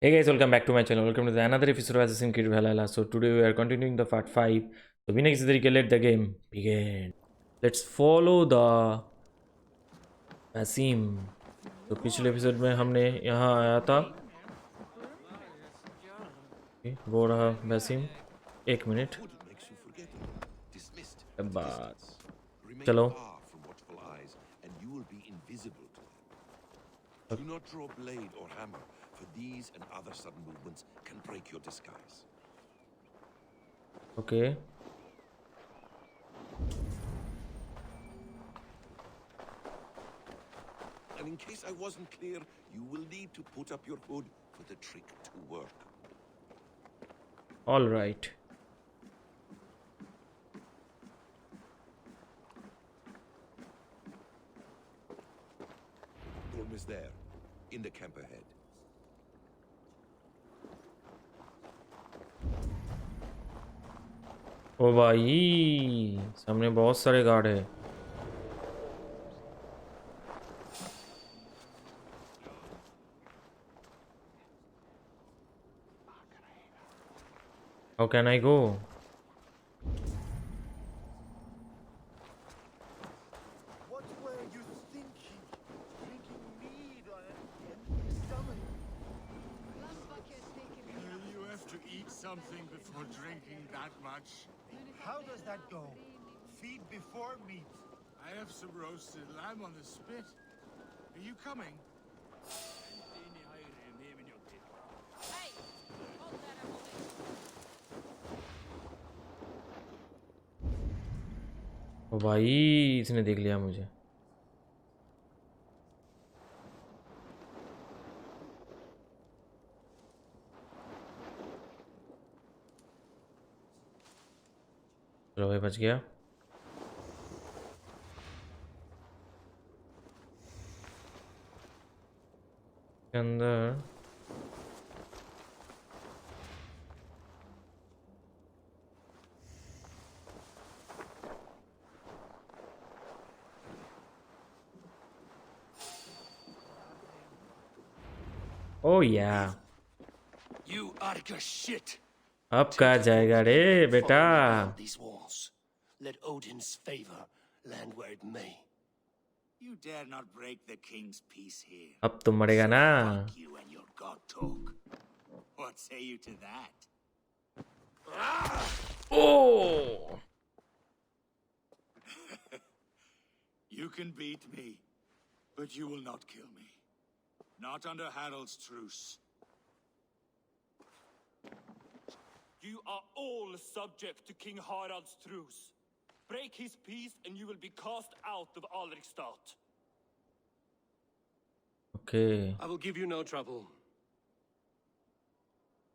Hey guys, welcome back to my channel. Welcome to the another episode of Assassin's Creed Valhalla. So today we are continuing the part 5. So we next let the game begin. Let's follow the Basim. तो पिछले episode में हमने यहाँ आया था. वो रहा Basim. एक मिनट के बाद चलो. Do not draw blade or hammer, for these and other sudden movements can break your disguise. Okay. And in case I wasn't clear, you will need to put up your hood for the trick to work. All right. Gorm is there, in the camp ahead. ओ भाई सामने बहुत सारे guard है. How can I go? What were you thinking? Drinking mead on an empty stomach? You have to eat something before drinking that much. How does that go? Feed before meat. I have some roasted lamb on the spit. Are you coming? ओ भाई इसने देख लिया मुझे. चलो भाई बच गया. के अंदर ओ या You Arca shit! अब कहा जाएगा रे बेटा. These walls. Let Odin's favor land where it may. You dare not break the king's peace here. अब तो मरेगा ना. Fuck you and your god talk. What say you to that? Oh You can beat me, but you will not kill me. Not under Harald's truce. You are all subject to King Harald's truce. Break his peace and you will be cast out of Alrikstad. Okay. I will give you no trouble.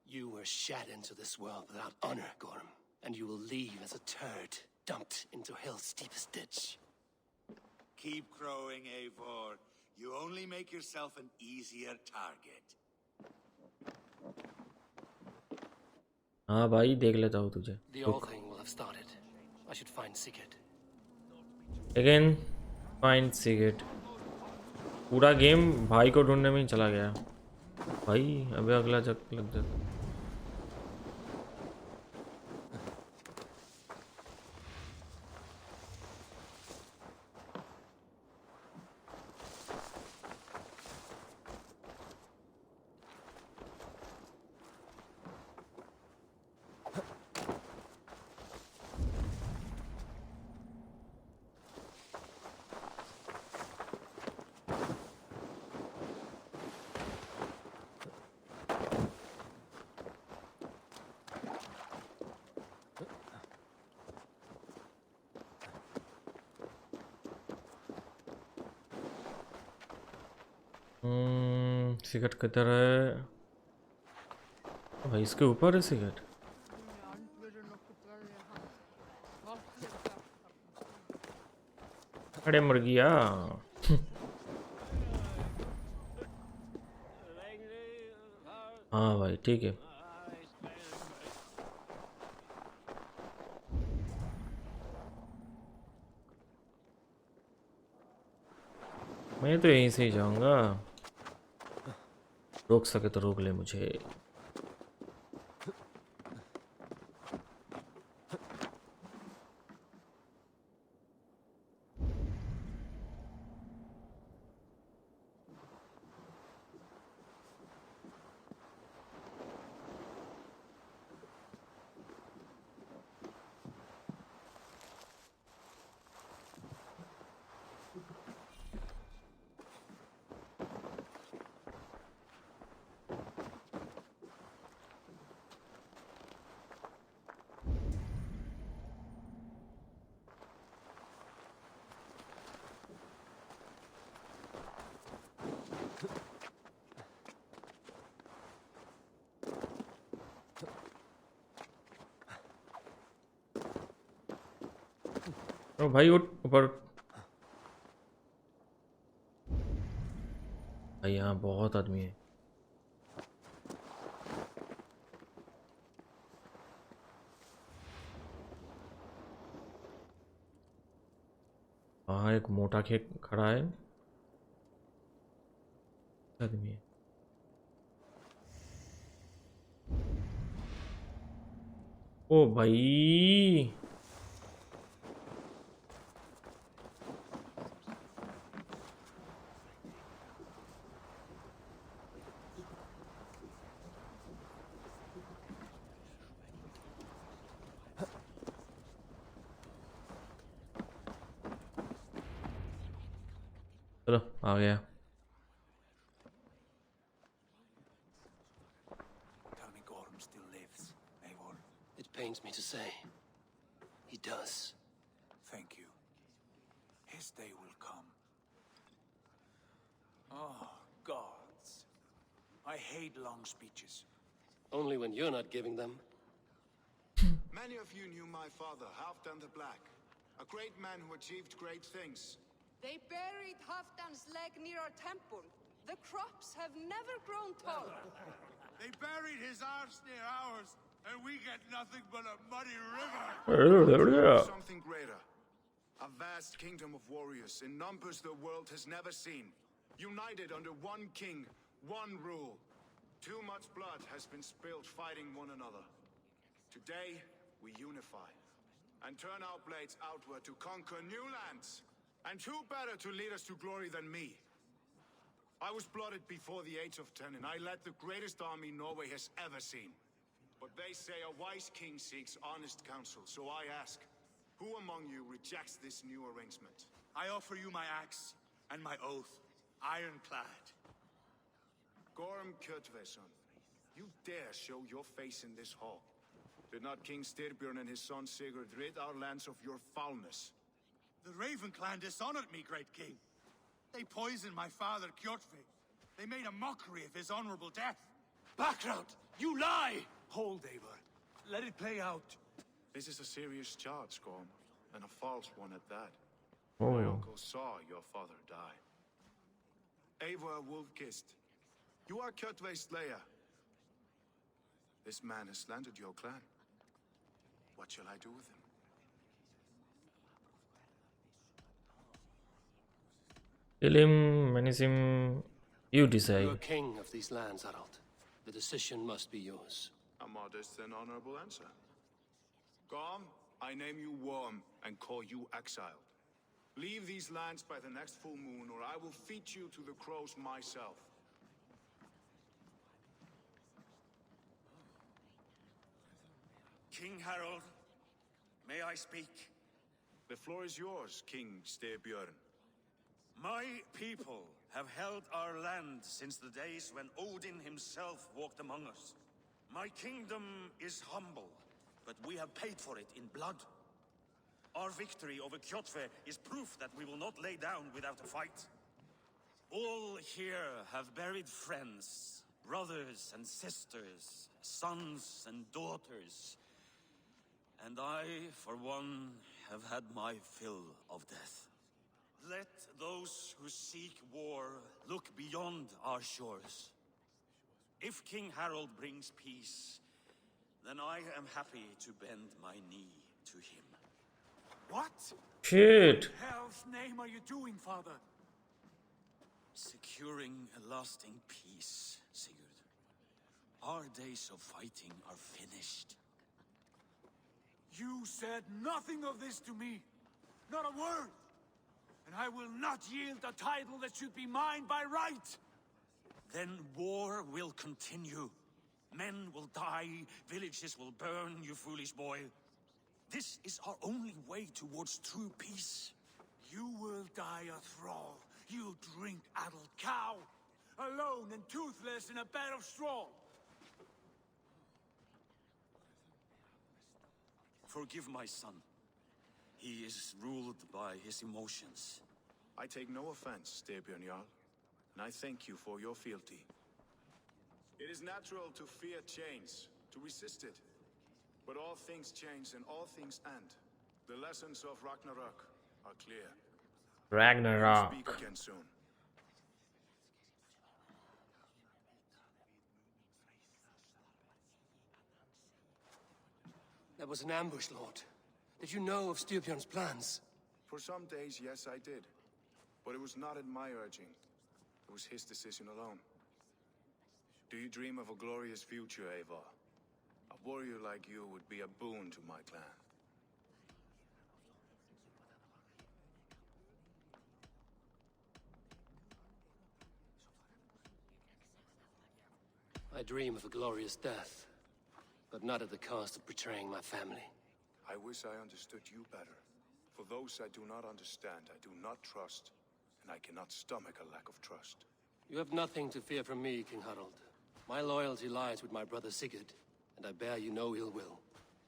You were shat into this world without honor, Gorm, and you will leave as a turd dumped into hell's deepest ditch. Keep crowing, Eivor. You only make yourself an easier target. हाँ भाई देख लेता हूँ तुझे. The Althing will have started. I should find Sigurd. Again find cigarette. पूरा game भाई को ढूंढने में ही चला गया. भाई अबे अगला जग लग जाता. सिगरेट किधर है भाई? इसके ऊपर है सिगरेट. अरे मर गया. हाँ भाई ठीक है. मैं तो यहीं से ही जाऊंगा. रोक सके तो रोक ले मुझे। ओ भाई उठ ऊपर। भाई यहाँ बहुत आदमी है। वहाँ एक मोटा खेत खड़ा है, आदमी है। ओ भाई चलो आ गया। Tell me Gorm still lives, Eivor. It pains me to say. He does. Thank you. His day will come. Oh, gods. I hate long speeches. Only when you're not giving them. Many of you knew my father, Halfdan the Black, a great man who achieved great things. They buried Halfdan's leg near our temple. The crops have never grown tall. They buried his arse near ours, and we get nothing but a muddy river. Something greater. A vast kingdom of warriors in numbers the world has never seen. United under one king, one rule. Too much blood has been spilled fighting one another. Today, we unify and turn our blades outward to conquer new lands. And who better to lead us to glory than me? I was blooded before the age of 10, and I led the greatest army Norway has ever seen. But they say a wise king seeks honest counsel, so I ask, who among you rejects this new arrangement? I offer you my axe and my oath, ironclad. Gorm Kjotveson, you dare show your face in this hall. Did not King Styrbjörn and his son Sigurd rid our lands of your foulness? The Raven clan dishonored me, great king. They poisoned my father, Kjotve. They made a mockery of his honorable death. Background! You lie! Hold, Eivor. Let it play out. This is a serious charge, Gorm, and a false one at that. Oh, My yeah. uncle saw your father die. Eivor Wolfkist, you are Kjotve's slayer. This man has slandered your clan. What shall I do with him? Kill him, menace him. You decide. You're king of these lands, Harald. The decision must be yours. A modest and honorable answer. Gorm, I name you Worm and call you exiled. Leave these lands by the next full moon, or I will feed you to the crows myself. King Harold, may I speak? The floor is yours, King Styrbjörn. My people have held our land since the days when Odin himself walked among us. My kingdom is humble, but we have paid for it in blood. Our victory over Kjotve is proof that we will not lay down without a fight. All here have buried friends, brothers and sisters, sons and daughters. And I, for one, have had my fill of death. Let those who seek war look beyond our shores. If King Harold brings peace, then I am happy to bend my knee to him. What? Shit. Hell's name are you doing, father? Securing a lasting peace, Sigurd. Our days of fighting are finished. You said nothing of this to me. Not a word. And I will not yield a title that should be mine by right. Then war will continue. Men will die, villages will burn, you foolish boy. This is our only way towards true peace. You will die a thrall. You'll drink addled cow. Alone and toothless in a bed of straw. Forgive my son. He is ruled by his emotions. I take no offense, Styrbjörn Jarl, and I thank you for your fealty. It is natural to fear change, to resist it. But all things change and all things end. The lessons of Ragnarok are clear. Ragnarok. We'll speak again soon. That was an ambush, Lord. Did you know of Styrbjörn's plans? For some days, yes, I did. But it was not at my urging. It was his decision alone. Do you dream of a glorious future, Eivor? A warrior like you would be a boon to my clan. I dream of a glorious death, but not at the cost of betraying my family. I wish I understood you better. For those I do not understand, I do not trust, and I cannot stomach a lack of trust. You have nothing to fear from me, King Harald. My loyalty lies with my brother Sigurd, and I bear you no ill will.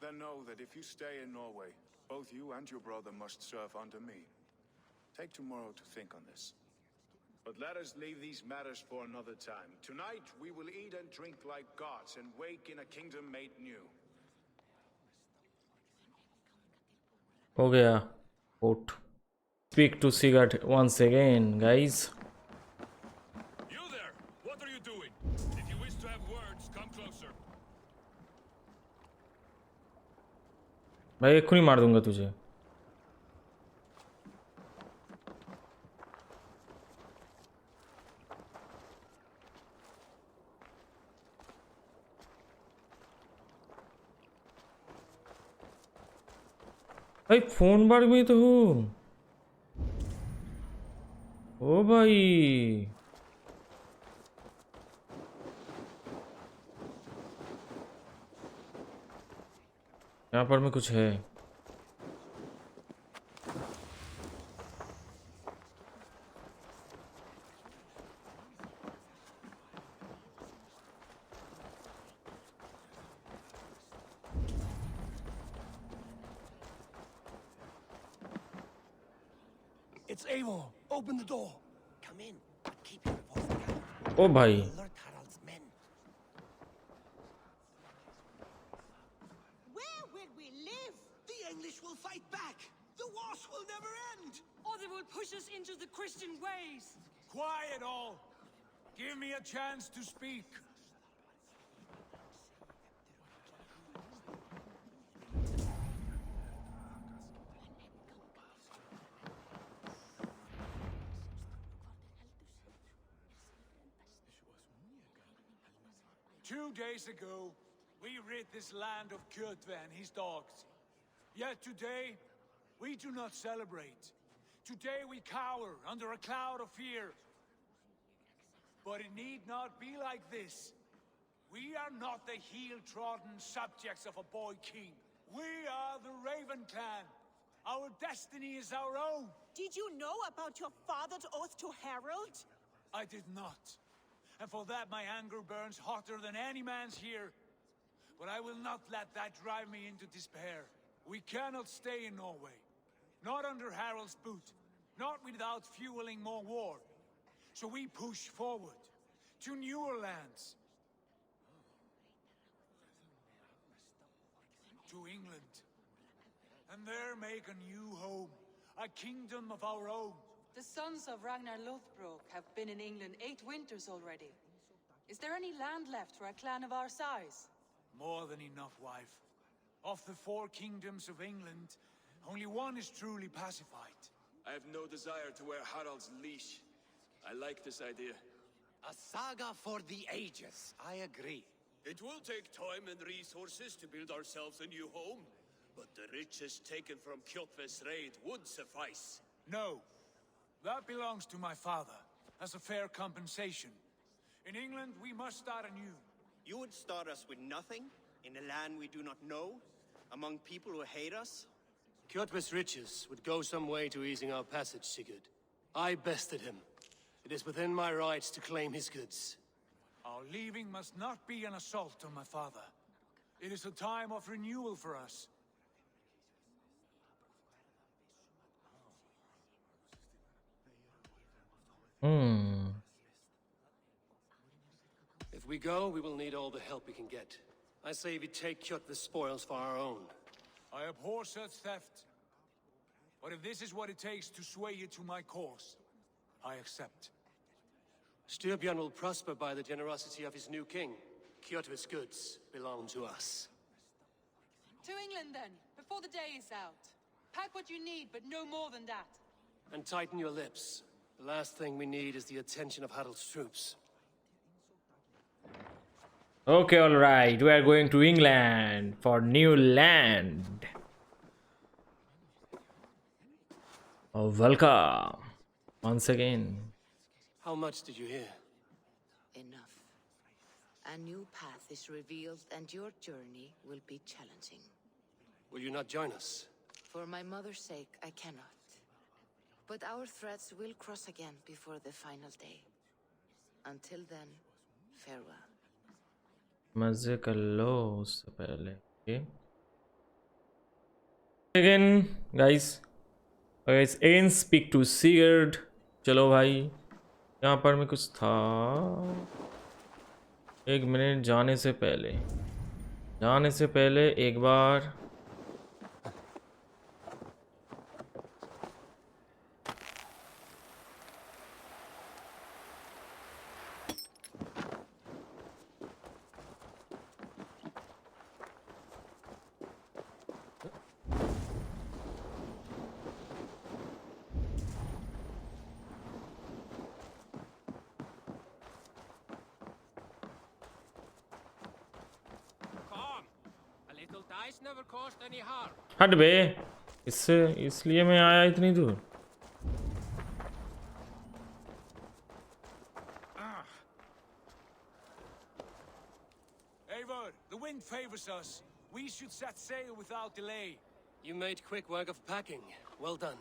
Then know that if you stay in Norway, both you and your brother must serve under me. Take tomorrow to think on this. But let us leave these matters for another time. Tonight, we will eat and drink like gods and wake in a kingdom made new. हो गया coat. Speak to Sigurd once again, guys. You there! What are you doing? If you wish to have words, come closer. भाई एखुनी मार दूंगा तुझे. भाई phone बार में तो हूँ. ओ भाई यहाँ पर में कुछ है. It's Eivor! Open the door! Come in, but keep your voice down. ओ भाई Alert Harald's men. Where will we live? The English will fight back. The wars will never end. Or they will push us into the Christian ways. Quiet all. Give me a chance to speak. 2 days ago, we rid this land of Kjotve and his dogs. Yet today, we do not celebrate. Today we cower under a cloud of fear. But it need not be like this. We are not the heel-trodden subjects of a boy king. We are the Raven clan. Our destiny is our own. Did you know about your father's oath to Harold? I did not. And for that my anger burns hotter than any man's here. But I will not let that drive me into despair. We cannot stay in Norway. Not under Harold's boot. Not without fueling more war. So we push forward to newer lands. To England. And there make a new home. A kingdom of our own. The sons of Ragnar Lothbrok have been in England 8 winters already. Is there any land left for a clan of our size? More than enough, wife. Of the 4 kingdoms of England, only one is truly pacified. I have no desire to wear Harald's leash. I like this idea. A saga for the ages, I agree. It will take time and resources to build ourselves a new home, but the riches taken from Kjotve's raid would suffice. No. That belongs to my father, as a fair compensation. In England, we must start anew. You would start us with nothing, in a land we do not know, among people who hate us? Kjotve's riches would go some way to easing our passage, Sigurd. I bested him. It is within my rights to claim his goods. Our leaving must not be an assault on my father. It is a time of renewal for us. If we go, we will need all the help we can get. I say we take Kjotve's spoils for our own. I abhor such theft. But if this is what it takes to sway you to my cause, I accept. Styrbjörn will prosper by the generosity of his new king. Kjotve's goods belong to us. To England, then, before the day is out. Pack what you need, but no more than that. And tighten your lips. The last thing we need is the attention of Harald's troops. Okay, alright. We are going to England for new land. Oh, welcome. Once again. How much did you hear? Enough. A new path is revealed and your journey will be challenging. Will you not join us? For my mother's sake, I cannot. But our threads will cross again before the final day. Until then, farewell. मजे कर लो उससे पहले. Okay. Again, guys. Again speak to Sigurd. चलो भाई. यहाँ पर में कुछ था. एक मिनट जाने से पहले एक बार हट बे इसलिए मैं आया इतनी दूर. Eivor, the wind favors us. We should set sail without delay. You made quick work of packing. Well done.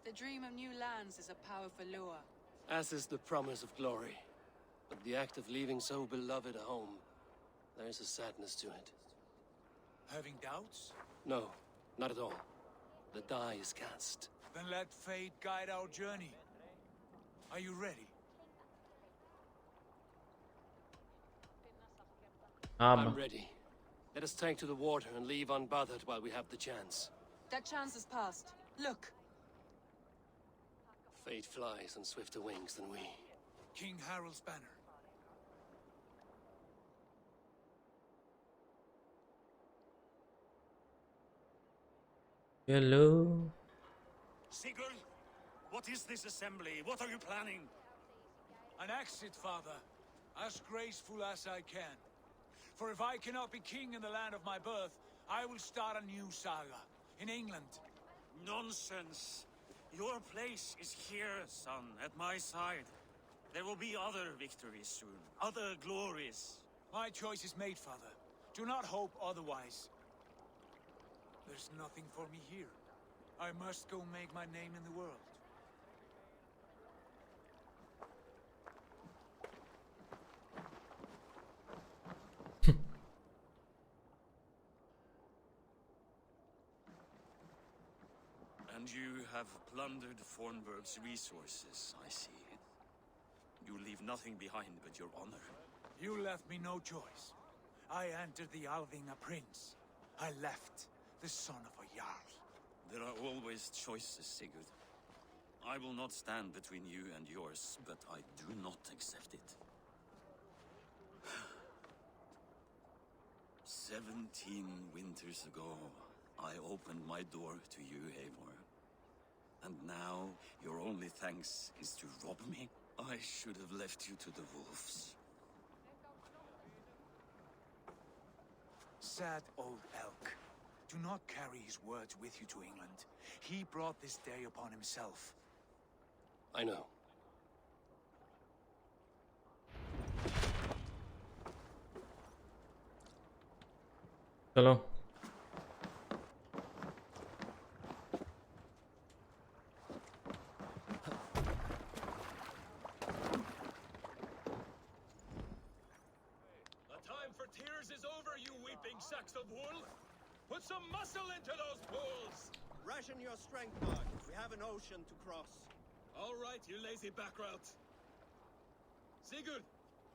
The dream of new lands is a powerful lure. As is the promise of glory. But the act of leaving so beloved a home, there is a sadness to it. Having doubts? No, not at all. The die is cast. Then let fate guide our journey. Are you ready? I'm ready. Let us take to the water and leave unbothered while we have the chance. That chance is past. Look. Fate flies on swifter wings than we. King Harald's banner. Hello. Sigurd, what is this assembly? What are you planning? An exit, father. As graceful as I can. For if I cannot be king in the land of my birth, I will start a new saga. In England. Nonsense. Your place is here, son, at my side. There will be other victories soon. Other glories. My choice is made, father. Do not hope otherwise. There's nothing for me here. I must go make my name in the world. And you have plundered Fornburg's resources, I see. You leave nothing behind but your honor. You left me no choice. I entered the Alving a prince. I left the son of a Jarl. There are always choices, Sigurd. I will not stand between you and yours, but I do not accept it. 17 winters ago, I opened my door to you, Eivor. And now, your only thanks is to rob me? I should have left you to the wolves. Sad old elk. Do not carry his words with you to England. He brought this day upon himself. I know. चलो The time for tears is over, you weeping sacks of wool. Put some muscle into those pools. Ration your strength, Mark. We have an ocean to cross. All right, you lazy backrout. Sigurd,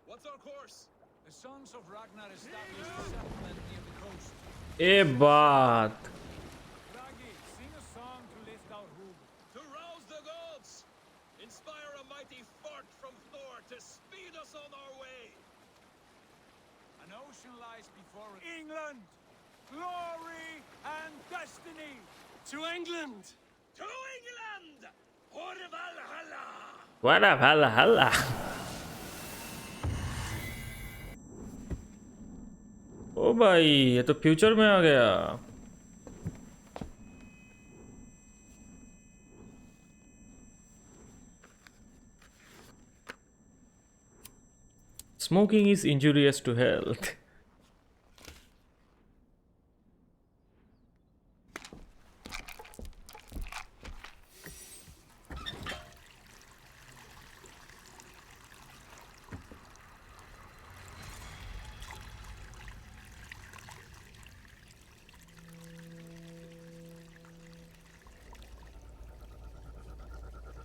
what's our course? The sons of Ragnar established a settlement near the coast. ए बात Ragi, sing a song to lift our hoof. To rouse the gods! Inspire a mighty fart from Thor to speed us on our way! An ocean lies before us. England! Glory and destiny! To England! To England! For Valhalla! what up Valhalla ओ भाई ये तो future में आ गया Smoking is injurious to health.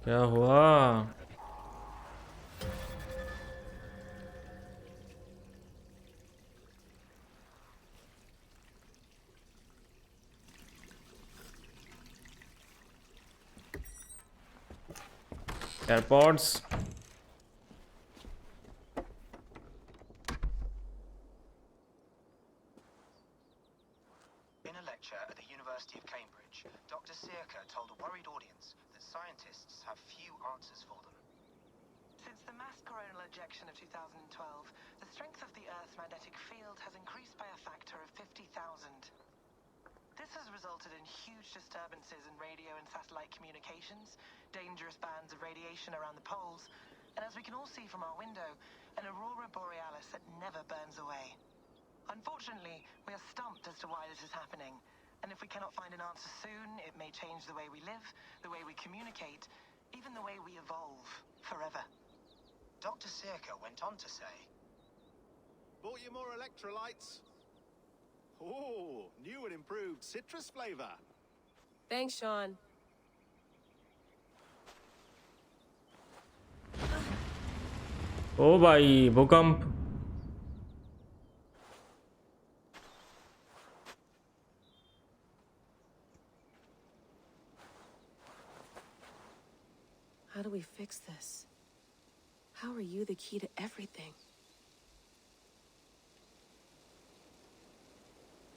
क्या हुआ AirPods. In a lecture at the University of Cambridge, Dr. Circa told a worried audience that scientists have few answers for them. Since the mass coronal ejection of 2012, the strength of the Earth's magnetic field has increased by a factor of 50,000. This has resulted in huge disturbances in radio and satellite communications, dangerous bands of radiation around the poles, and as we can all see from our window, an aurora borealis that never burns away. Unfortunately, we are stumped as to why this is happening, and if we cannot find an answer soon, it may change the way we live, the way we communicate, even the way we evolve forever. Dr. Circa went on to say, Bought you more electrolytes? Oh, new and improved citrus flavor. Thanks, Sean. ओ भाई भूकंप How do we fix this? How are you the key to everything?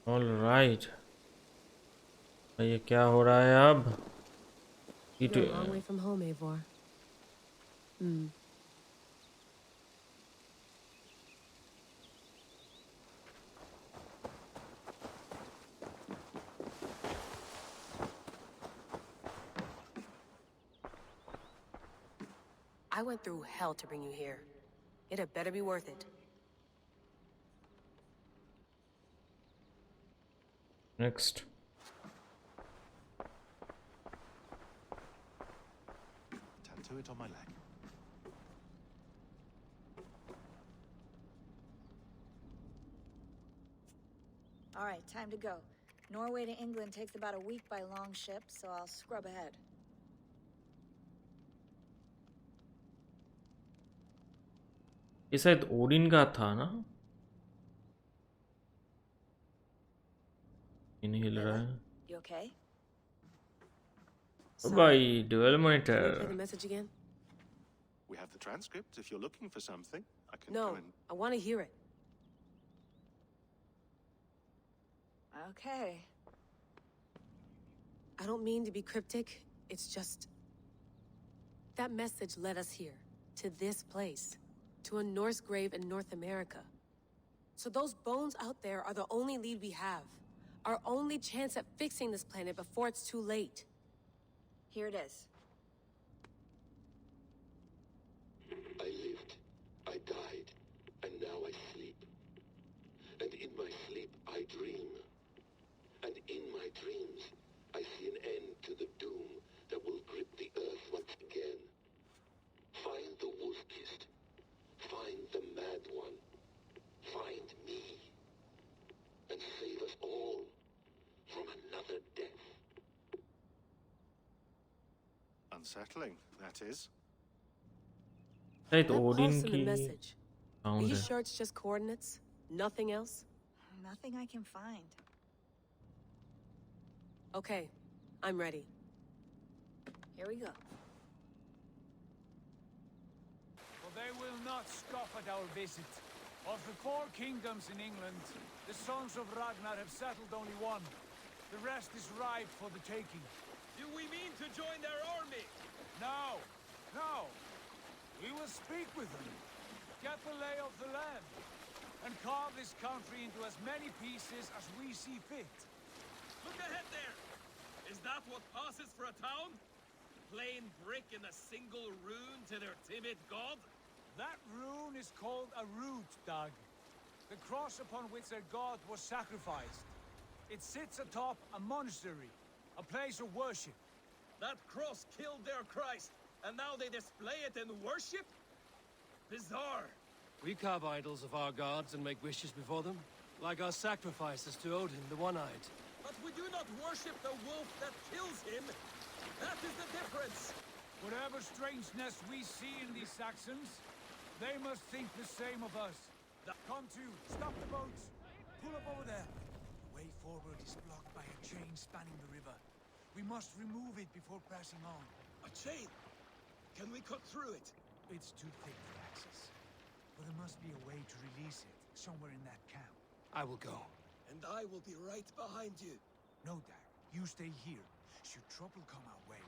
All right. ये क्या हो रहा है अब? You're a long way from home, Eivor. I went through hell to bring you here. It had better be worth it. Next. Tattoo it on my leg. All right, time to go. Norway to England takes about a week by long ship, so I'll scrub ahead. ये शायद Odin का था ना? ये नहीं हिल रहा है। You okay? ओ भाई dual Can we play the monitor. message again? We have the transcript if you're looking for something. I can No, go and... I want to hear it. Okay. I don't mean to be cryptic. It's just... That message led us here. To this place. To a Norse grave in North America. So those bones out there are the only lead we have. Our only chance at fixing this planet before it's too late. Here it is. I lived, I died, and now I sleep. And in my sleep I dream. And in my dreams I see an end to the doom that will grip the earth once again. Find the wolf-kissed. Find the mad one. Find me. And save us all from another death. Unsettling, that is. शायद That Odin pulse in the की message. Are sound you है. sure it's just coordinates? Nothing else? Nothing I can find. Okay, I'm ready. Here we go. For they will not scoff at our visit. Of the 4 kingdoms in England, the sons of Ragnar have settled only one. The rest is ripe for the taking. Do we mean to join their army? No, no. We will speak with them, get the lay of the land, and carve this country into as many pieces as we see fit. Look ahead there! Is that what passes for a town? Plain brick in a single rune to their timid god? That rune is called a root, Doug. The cross upon which their god was sacrificed. It sits atop a monastery, a place of worship. That cross killed their Christ, and now they display it in worship? Bizarre. We carve idols of our gods and make wishes before them, like our sacrifices to Odin, the One-Eyed. But we do not worship the wolf that kills him. That is the difference. Whatever strangeness we see in these Saxons, they must think the same of us. Come to, stop the boats. Pull up over there. The way forward is blocked by a chain spanning the river. We must remove it before passing on. A chain? Can we cut through it? It's too thick for access. But there must be a way to release it, somewhere in that camp. I will go. And I will be right behind you. No, Dag. You stay here. Should trouble come our way,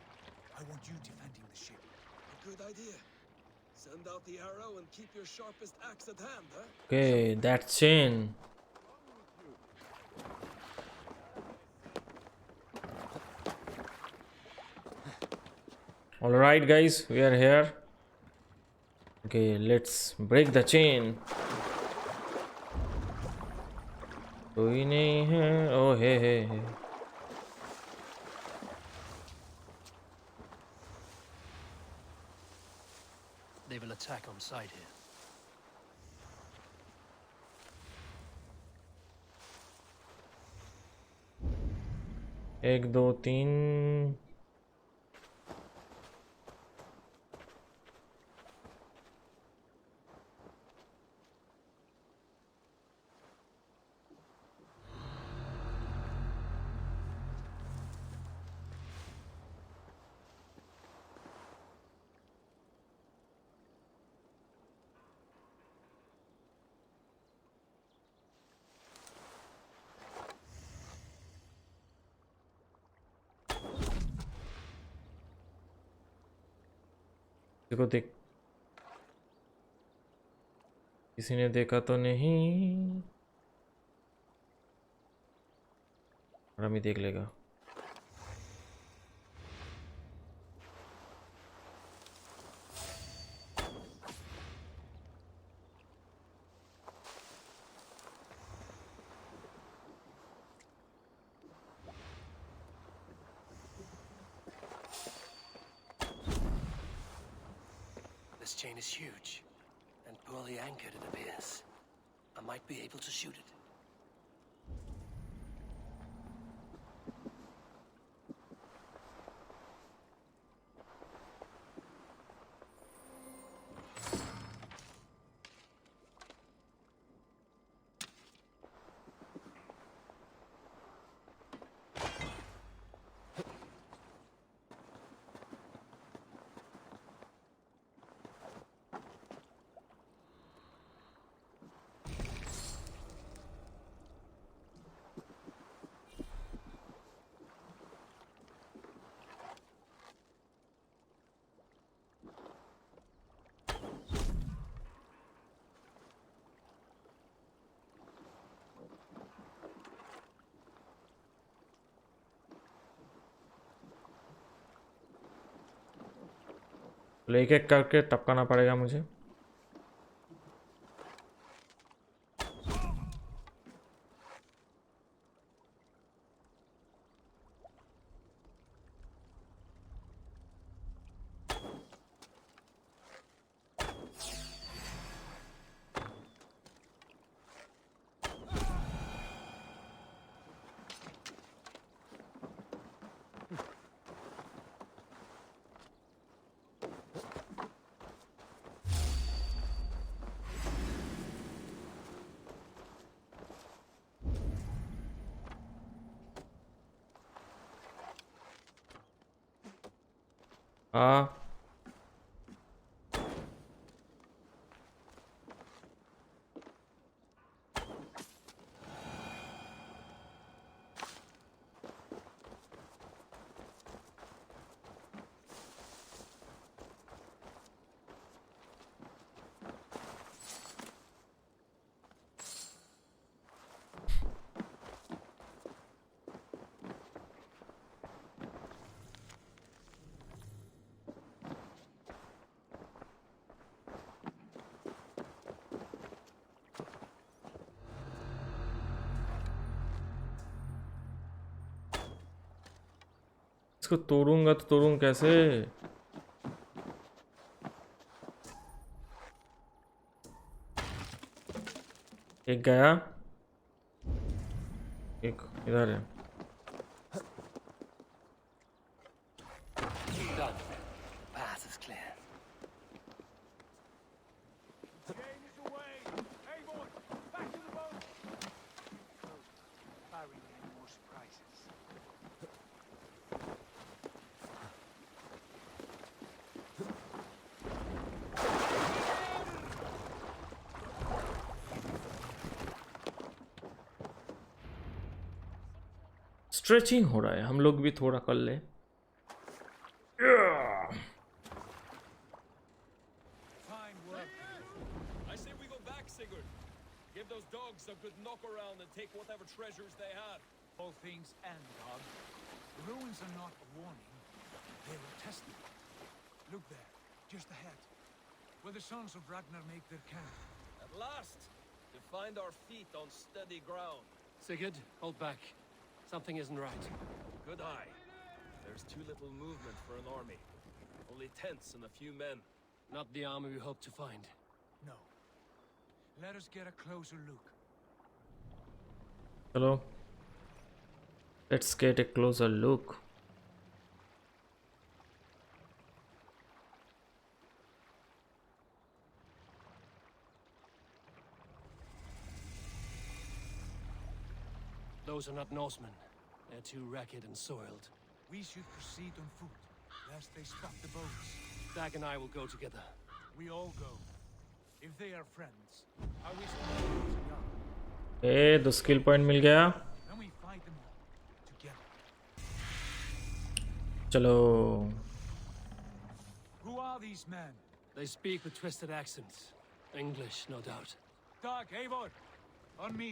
I want you defending the ship. A good idea. Send out the arrow and keep your sharpest axe at hand, huh? Okay, that's chain. All right, guys, we are here. Okay, let's break the chain. कोई नहीं है. Oh, hey. They will attack on sight here. एक दो तीन. देखो देख, किसी ने देखा तो नहीं. रमी देख लेगा. This chain is huge, and poorly anchored it appears. I might be able to shoot it. तो एक एक करके टपकाना पड़ेगा मुझे। हाँ इसको तोड़ूंगा तो तोड़ूं कैसे? एक गया, एक इधर है। Done. Path is clear. Jane is away. Eivor, back to the boat. Barry any more surprises. Stretching हो रहा है, हम लोग भी थोड़ा कर ले। Fine work. I say we go back, Sigurd. Give those dogs a good knock around and take whatever treasures they had. All things end, dog. The ruins are not a warning. They were tested. Look there, just ahead. Where the sons of Ragnar make their camp. At last, to find our feet on steady ground. Sigurd, hold back. Something isn't right. Good eye. There's too little movement for an army. Only tents and a few men. Not the army we hope to find. No. Let us get a closer look. चलो, let's get a closer look. Those are not Norsemen. They're too ragged and soiled. We should proceed on foot, lest they stop the boats. Dag and I will go together. We all go. If they are friends, are we supposed to go? दो skill point मिल गया। Then we fight them all together. चलो। Who are these men? They speak with twisted accents. English, no doubt. Dag, Eivor, on me.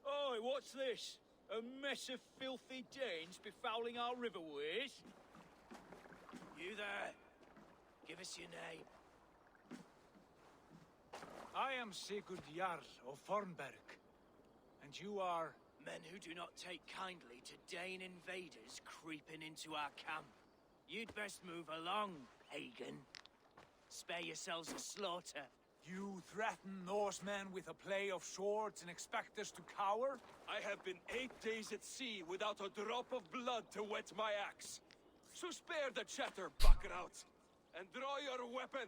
Oi, what's this? A mess of filthy Danes befouling our riverways? You there? Give us your name. I am Sigurd Jarl of Fornberg. And you are? Men who do not take kindly to Dane invaders creeping into our camp. You'd best move along, pagan. Spare yourselves a slaughter. You threaten Norsemen with a play of swords and expect us to cower? I have been 8 days at sea without a drop of blood to wet my axe. So spare the chatter, buckerouts, and draw your weapon.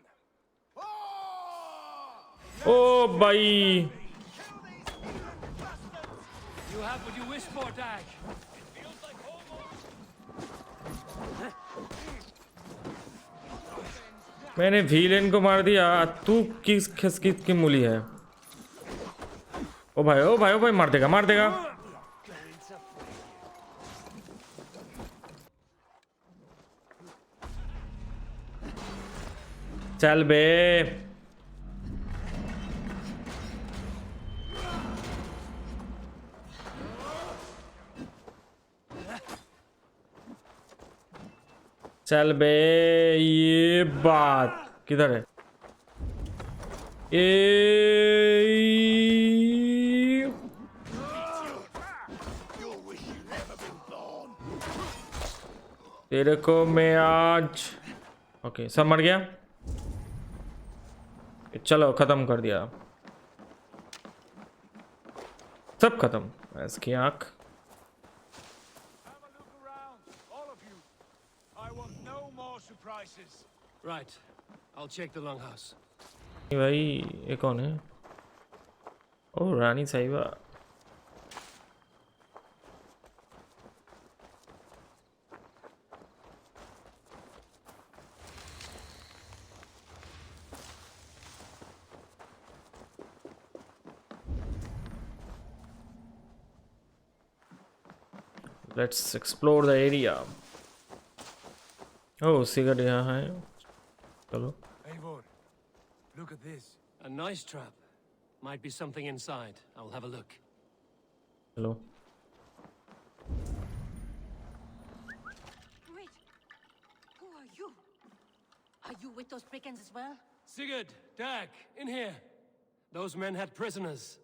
ओ भाई, You have what you wish for, Dag. Feels like home. मैंने villain को मार दिया, तू किस खिसकित की मूली है? ओ भाई, ओ भाई, ओ भाई, मार देगा, मार देगा। चल बे चल बे ये बात किधर है ए तेरे को मैं आज ओके सब मर गया चलो खत्म कर दिया सब खत्म इसकी आंख Right. I'll check the longhouse. भाई ये कौन है ओ रानी साहिबा Let's explore the area. Oh, cigarette यहाँ है चलो Eivor, look at this. A nice trap. Might be something inside. I'll have a look. hello Wait. Who are you? Are you with those brigands as well? Sigurd, Dag, in here. Those men had prisoners.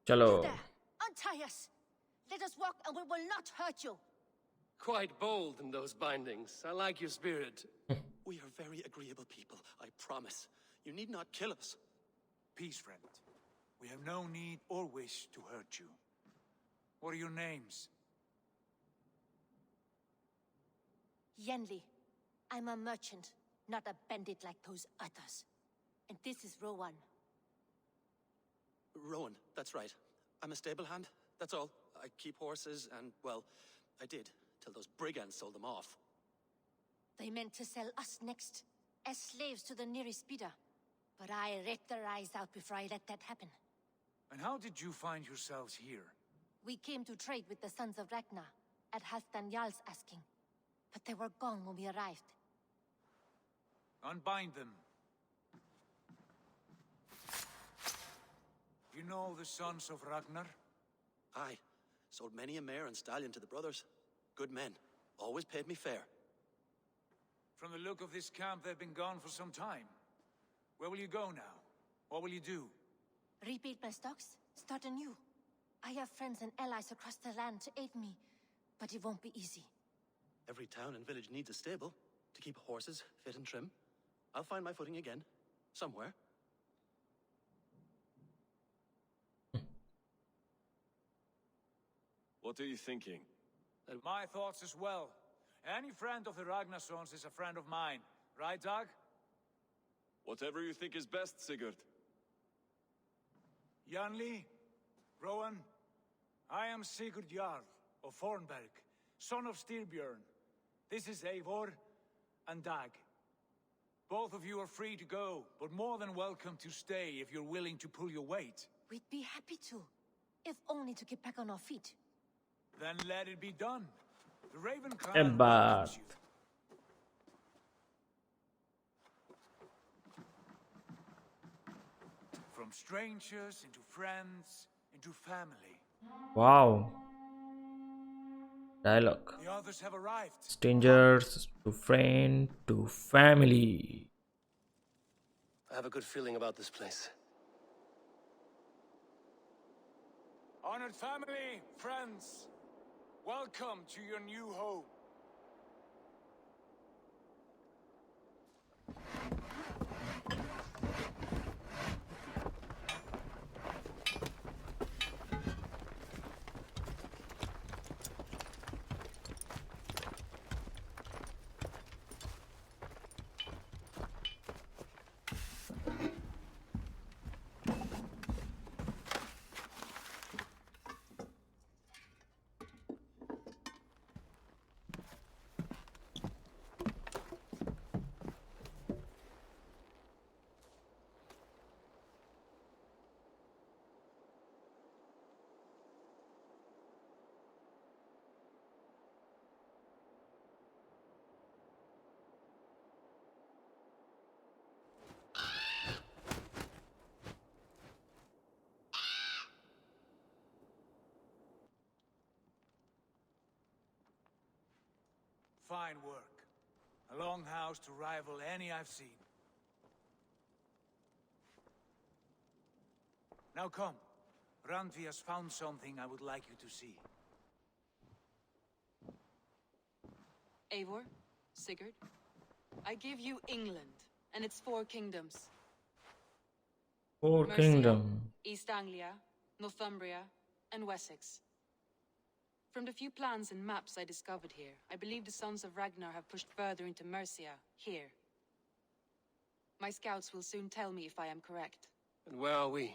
चलो Untie us. Let us walk and we will not hurt you. Quite bold in those bindings. I like your spirit. We are very agreeable people, I promise. You need not kill us. Peace, friend. We have no need or wish to hurt you. What are your names? Yenli. I'm a merchant, not a bandit like those others. And this is Rowan. Rowan, that's right. I'm a stable hand, that's all. I keep horses and, well, I did, till those brigands sold them off. They meant to sell us next, as slaves to the nearest speeder. But I ripped their eyes out before I let that happen. And how did you find yourselves here? We came to trade with the sons of Ragnar, at Halfdan Jarl's asking. But they were gone when we arrived. Unbind them. You know the sons of Ragnar? Aye. Sold many a mare and stallion to the brothers. Good men. Always paid me fair. From the look of this camp, they've been gone for some time. Where will you go now? What will you do? Rebuild my stocks, start anew. I have friends and allies across the land to aid me, but it won't be easy. Every town and village needs a stable to keep horses fit and trim. I'll find my footing again. Somewhere. What are you thinking? My thoughts as well. Any friend of the Ragnarsons is a friend of mine. Right, Dag? Whatever you think is best, Sigurd. Janli, Rowan, I am Sigurd Jarl of Fornberg, son of Styrbjörn. This is Eivor and Dag. Both of you are free to go, but more than welcome to stay if you're willing to pull your weight. We'd be happy to, if only to get back on our feet. Then let it be done. The Raven A Clan बात welcomes you. From strangers into friends into family. wow dialogue The others have arrived. strangers to friend to family I have a good feeling about this place. Honored family, friends, welcome to your new home. Fine work. A longhouse to rival any I've seen. Now come. Randvi has found something I would like you to see. Eivor, Sigurd, I give you England and its 4 kingdoms. Four Mercia, kingdom. East Anglia, Northumbria, and Wessex. From the few plans and maps I discovered here, I believe the sons of Ragnar have pushed further into Mercia, here. My scouts will soon tell me if I am correct. And where are we?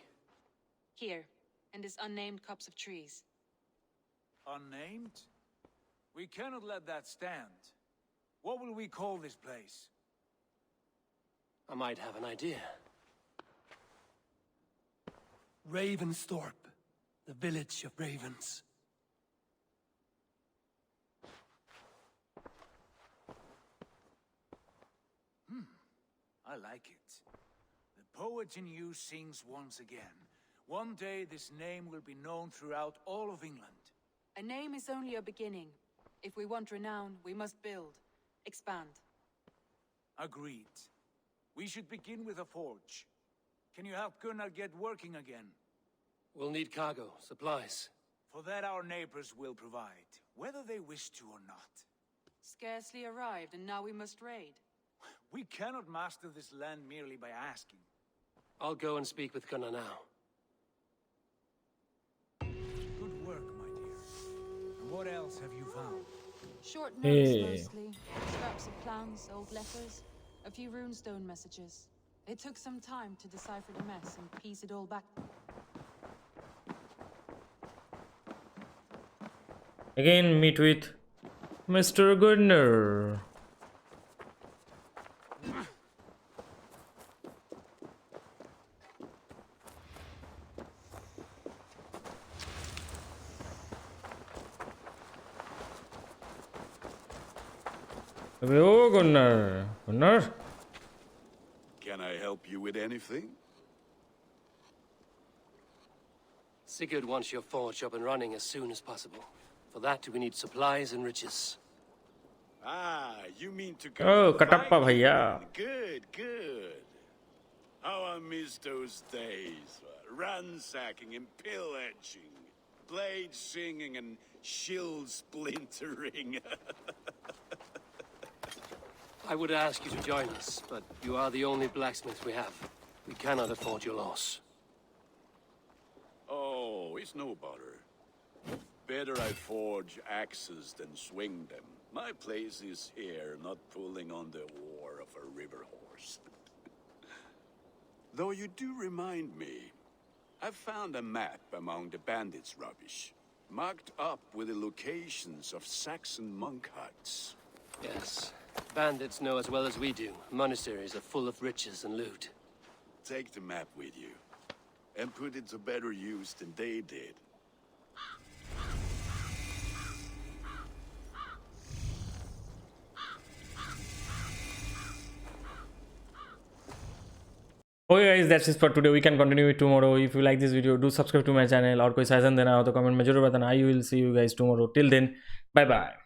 Here, in this unnamed copse of trees. Unnamed? We cannot let that stand. What will we call this place? I might have an idea. Ravensthorpe, the village of ravens. I like it. The poet in you sings once again. One day this name will be known throughout all of England. A name is only a beginning. If we want renown, we must build, expand. Agreed. We should begin with a forge. Can you help Gunnar get working again? We'll need cargo, supplies. For that our neighbors will provide, whether they wish to or not. Scarcely arrived, and now we must raid. We cannot master this land merely by asking. I'll go and speak with Gunnar now. Good work, my dear. And what else have you found? Short notes, Hey. mostly. Scraps of plans, old letters, a few runestone messages. It took some time to decipher the mess and piece it all back. Again, meet with Mr. Gunnar. Oh, Gunnar. Gunnar? Can I help you with anything? Sigurd wants your forge up and running as soon as possible. For that, we need supplies and riches. Ah, you mean to go Oh, to the Katappa Viking? bhaiya. Good, good. How I miss those days. Ransacking and pillaging. Blade singing and shield splintering. I would ask you to join us, but you are the only blacksmith we have. We cannot afford your loss. Oh, it's no bother. Better I forge axes than swing them. My place is here, not pulling on the oar of a river horse. Though you do remind me, I found a map among the bandits' rubbish, marked up with the locations of Saxon monk huts. Yes. Bandits know as well as we do. Monasteries are full of riches and loot. Take the map with you, and put it to better use than they did. Okay guys, that's it for today. We can continue it tomorrow. If you like this video, do subscribe to my channel. और कोई suggestion देना हो तो comment में जरूर बताना. I will see you guys tomorrow. Till then, bye bye.